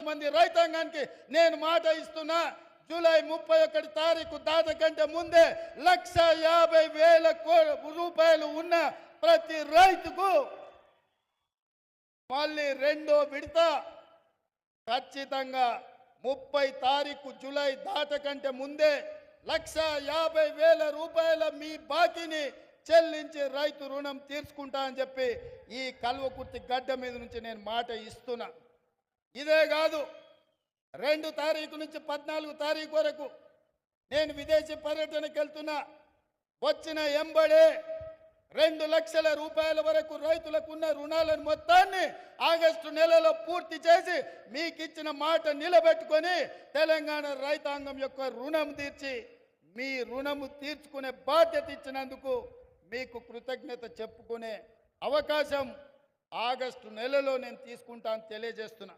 మంది రైతాంగానికి నేను మాట ఇస్తున్నా, జూలై 31 తారీఖు దాట కంటే ముందే 1,50,000 రూపాయలు ఉన్న ప్రతి రైతుకు మళ్ళీ రెండో విడత ఖచ్చితంగా 30 తారీఖు జూలై దాట కంటే ముందే 1,50,000 రూపాయల మీ బాకీని చెల్లించి రైతు రుణం తీర్చుకుంటా అని చెప్పి ఈ కల్వకుర్తి గడ్డ మీద నుంచి నేను మాట ఇస్తున్నా. ఇదే కాదు, 2 తారీఖు నుంచి 14 తారీఖు వరకు నేను విదేశీ పర్యటనకు వెళ్తున్నా. వచ్చిన ఎంబడే 2 లక్షల రూపాయల వరకు రైతులకు ఉన్న రుణాలను మొత్తాన్ని ఆగస్టు నెలలో పూర్తి చేసి మీకు ఇచ్చిన మాట నిలబెట్టుకొని తెలంగాణ రైతాంగం యొక్క రుణం తీర్చి మీ రుణము తీర్చుకునే బాధ్యత ఇచ్చినందుకు మీకు కృతజ్ఞత చెప్పుకునే అవకాశం ఆగస్టు నెలలో నేను తీసుకుంటాను తెలియజేస్తున్నా.